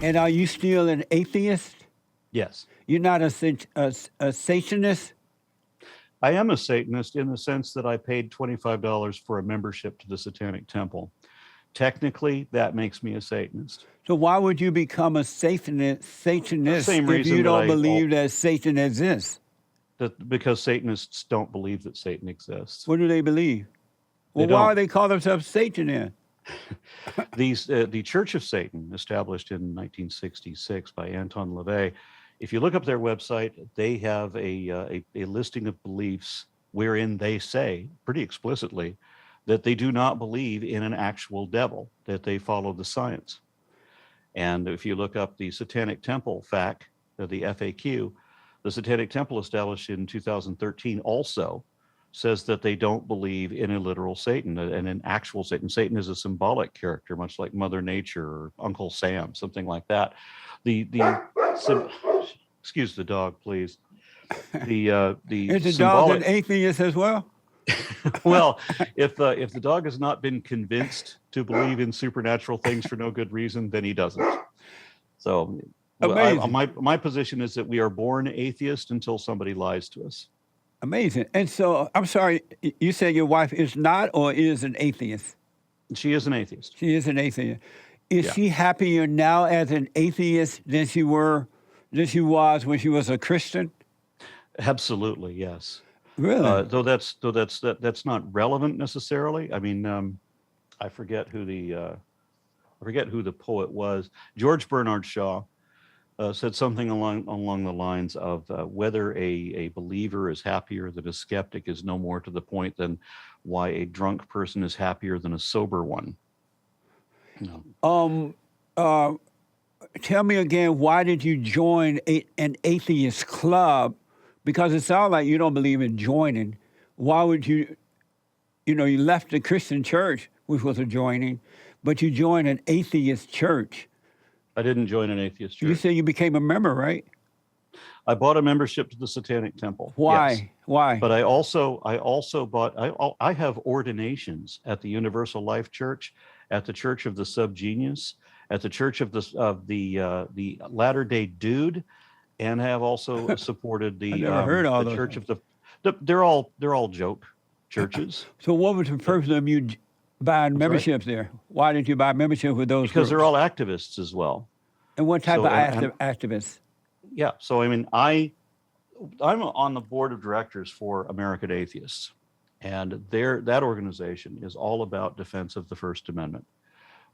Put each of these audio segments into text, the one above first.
And are you still an atheist? Yes. You're not a Satanist? I am a Satanist in the sense that I paid $25 for a membership to the Satanic Temple. Technically, that makes me a Satanist. So why would you become a Satanist Same if reason you that don't believe that Satan exists? Because Satanists don't believe that Satan exists. What do they believe? Well, They why don't. do they call themselves Satan then? The Church of Satan, established in 1966 by Anton LaVey, if you look up their website, they have a listing of beliefs wherein they say pretty explicitly that they do not believe in an actual devil, that they follow the science. And if you look up the Satanic Temple FAQ, the FAQ, the Satanic Temple, established in 2013, also says that they don't believe in a literal Satan and an actual Satan. Satan is a symbolic character, much like Mother Nature or Uncle Sam, something like that. Excuse the dog, please. The Is the dog symbolic. an atheist as well? Well, if the dog has not been convinced to believe in supernatural things for no good reason, then he doesn't. So, my position is that we are born atheist until somebody lies to us. Amazing. And so, I'm sorry, you said your wife is not or is an atheist? She is an atheist. She is an atheist. Is she happier now as an atheist than she was when she was a Christian? Absolutely, yes. Really? Though that's not relevant necessarily. I mean, I forget who the poet was. George Bernard Shaw said something along the lines of whether a believer is happier than a skeptic is no more to the point than why a drunk person is happier than a sober one. No. Tell me again, why did you join an atheist club? Because it sounds like you don't believe in joining. Why would you left the Christian church, which was a joining, but you joined an atheist church? I didn't join an atheist church. You said you became a member, right? I bought a membership to the Satanic Temple. Why? Yes. Why? But I also bought. I have ordinations at the Universal Life Church, at the Church of the Subgenius, at the Church of the Latter Day Dude, and have also supported the Church of the. They're all joke churches. So what was the purpose of you buying memberships there? Why did you buy membership with those? Because they're all activists as well. And what type of activists? Yeah. So I mean, I'm on the board of directors for American Atheists, and that organization is all about defense of the First Amendment,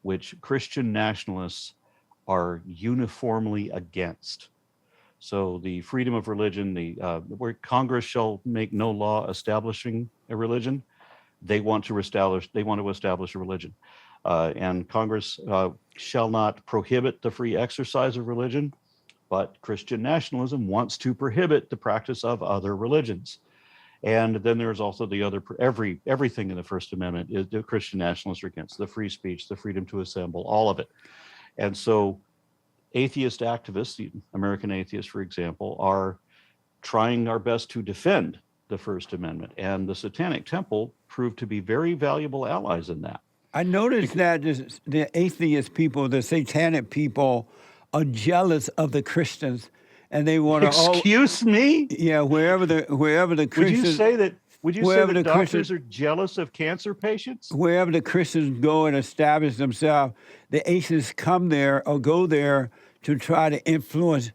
which Christian nationalists are uniformly against. So the freedom of religion, where Congress shall make no law establishing a religion, they want to establish a religion, and Congress shall not prohibit the free exercise of religion, but Christian nationalism wants to prohibit the practice of other religions. And then there's also the other everything in the First Amendment is the Christian nationalists are against: the free speech, the freedom to assemble, all of it. And so atheist activists, American Atheists, for example, are trying our best to defend the First Amendment. And the Satanic Temple proved to be very valuable allies in that. I noticed that the atheist people, the satanic people, are jealous of the Christians, and they want to. Excuse me? Yeah, wherever the Christians. Would you say that doctors are jealous of cancer patients? Wherever the Christians go and establish themselves, the atheists come there or go there to try to influence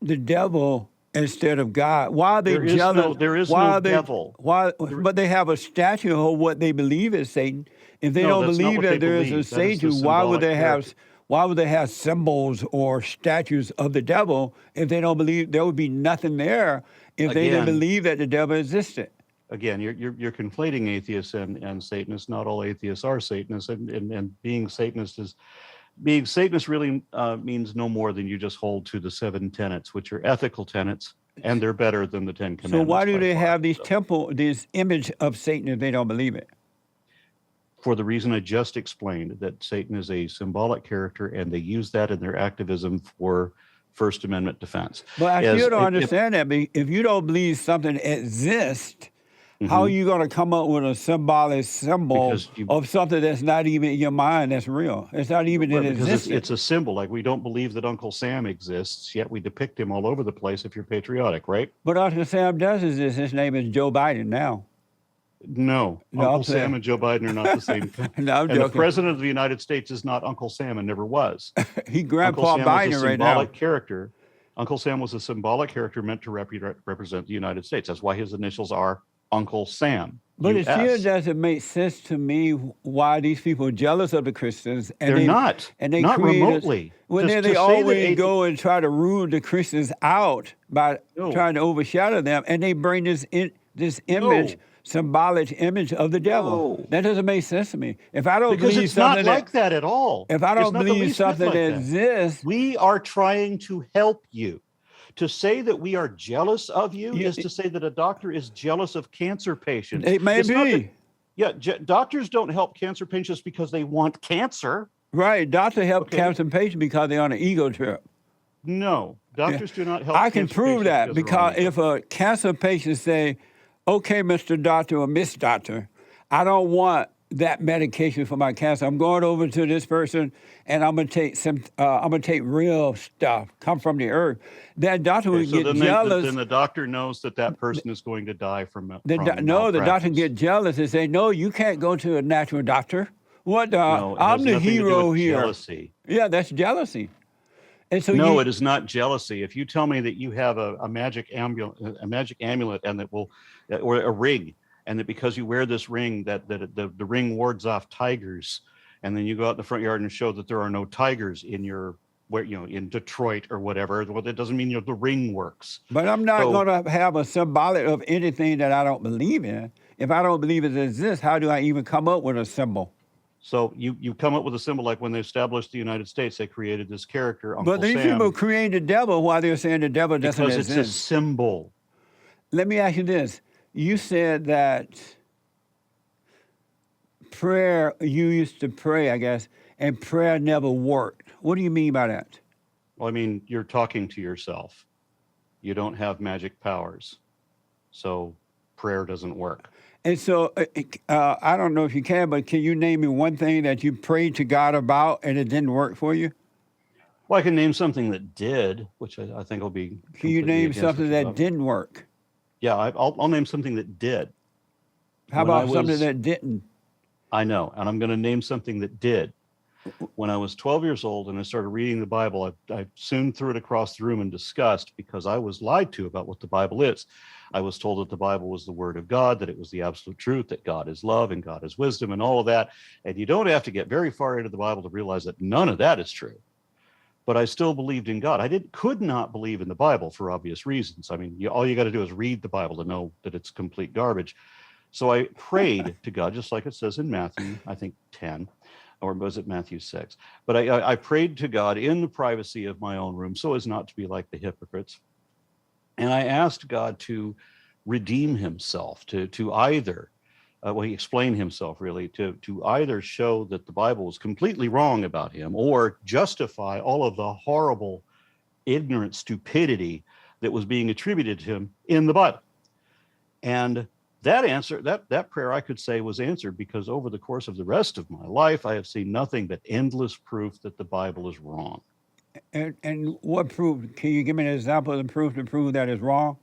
the devil instead of God. Why are they jealous? There is no devil. But they have a statue of what they believe is Satan. If they don't believe that there is a Satan, why would they have symbols or statues of the devil if they don't believe? There would be nothing there if they didn't believe that the devil existed. Again, you're conflating atheists and Satanists. Not all atheists are Satanists, and being Satanist really means no more than you just hold to the 7 tenets, which are ethical tenets, and they're better than the 10 Commandments. So why do they have this image of Satan if they don't believe it? For the reason I just explained, that Satan is a symbolic character, and they use that in their activism for First Amendment defense. But I still don't understand that. If you don't believe something exists, How are Mhm. you going to come up with a symbolic symbol Because you of something that's not even in your mind that's real? It's not even in Right, because existence. it's a symbol. Like, we don't believe that Uncle Sam exists, yet we depict him all over the place if you're patriotic, right? But Uncle Sam does exist. His name is Joe Biden now. No, No, I'm Uncle Sam playing. and Joe Biden are not the same thing. No, I'm And the joking. president of the United States is not Uncle Sam and never was. He Uncle Grandpa Sam was a Biden right now. symbolic character. Uncle Sam was a symbolic character meant to represent the United States. That's why his initials are Uncle Sam. But it still US. doesn't make sense to me why these people are jealous of the Christians and They're they not create remotely. well, then To they say that always go and try to rule the Christians out by no, trying to overshadow them, and they bring this image, no, symbolic image of the devil. no. That doesn't make sense to me. If I don't Because believe it's not something like that at all. if I It's don't not the believe least bit something like that that. exists, We are trying to help you. To say that we are jealous of you is to say that a doctor is jealous of cancer patients. it may It's not that- be. yeah, doctors don't help cancer patients because they want cancer. Right. Doctor help Okay. cancer patients because they're on an ego trip. No, doctors do not help. I can cancer prove patients that because because they're on if a cancer patient say, "Okay, Mr. Doctor or Miss Doctor, I don't want that medication for my cancer. I'm going over to this person and I'm gonna take I'm gonna take real stuff, come from the earth." That doctor Okay, would so get then jealous. then the doctor knows that that person is going to die from The doctor malpractice. get jealous and say, "No, you can't go to a natural doctor. What? No, it I'm has the nothing to do hero with here." jealousy. Yeah, that's jealousy. And so No, it is not jealousy. If you tell me that you have a magic amulet, and that will, or a ring, and that because you wear this ring, that the ring wards off tigers, and then you go out in the front yard and show that there are no tigers in your in Detroit or whatever, well, that doesn't mean the ring works. But I'm not So- going to have a symbolic of anything that I don't believe in. If I don't believe it exists, how do I even come up with a symbol? So you come up with a symbol, like when they established the United States, they created this character, Uncle But these Sam, people create the devil while they're saying the devil doesn't because it's a exist. symbol. Let me ask you this. You said that prayer, you used to pray, I guess, and prayer never worked. What do you mean by that? Well, I mean, you're talking to yourself. You don't have magic powers. So prayer doesn't work. And so I don't know if you can, but can you name me one thing that you prayed to God about and it didn't work for you? Well, I can name something that did, which I think will be. Can you completely name against something what that you're about. didn't work? Yeah, I'll name something that did. How When I about something was- that didn't? I know, and I'm going to name something that did. When I was 12 years old and I started reading the Bible, I soon threw it across the room in disgust because I was lied to about what the Bible is. I was told that the Bible was the Word of God, that it was the absolute truth, that God is love and God is wisdom and all of that. And you don't have to get very far into the Bible to realize that none of that is true. But I still believed in God. Could not believe in the Bible for obvious reasons. I mean, all you got to do is read the Bible to know that it's complete garbage. So I prayed to God, just like it says in Matthew, I think 10, or was it Matthew 6? But I prayed to God in the privacy of my own room so as not to be like the hypocrites. And I asked God to redeem himself, to either, he explained himself really, to either show that the Bible was completely wrong about him or justify all of the horrible, ignorant stupidity that was being attributed to him in the Bible. And that answer, that prayer, I could say, was answered because over the course of the rest of my life, I have seen nothing but endless proof that the Bible is wrong. And what proof? Can you give me an example of the proof to prove that is wrong?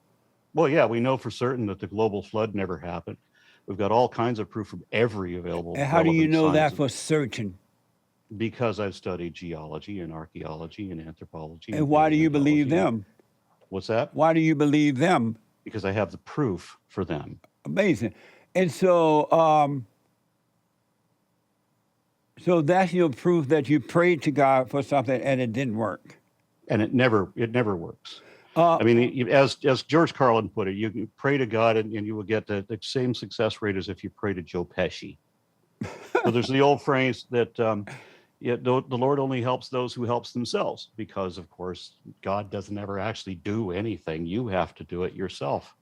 Well, yeah, we know for certain that the global flood never happened. We've got all kinds of proof from every available. And how do you relevant know that science. for certain? Because I've studied geology and archaeology and anthropology. And why do you believe paleontology. them? What's that? Why do you believe them? Because I have the proof for them. Amazing. And so, so that's your proof that you prayed to God for something and it didn't work. And it never works. I mean, as George Carlin put it, you pray to God and you will get the same success rate as if you pray to Joe Pesci. So there's the old phrase that the Lord only helps those who helps themselves, because, of course, God doesn't ever actually do anything. You have to do it yourself.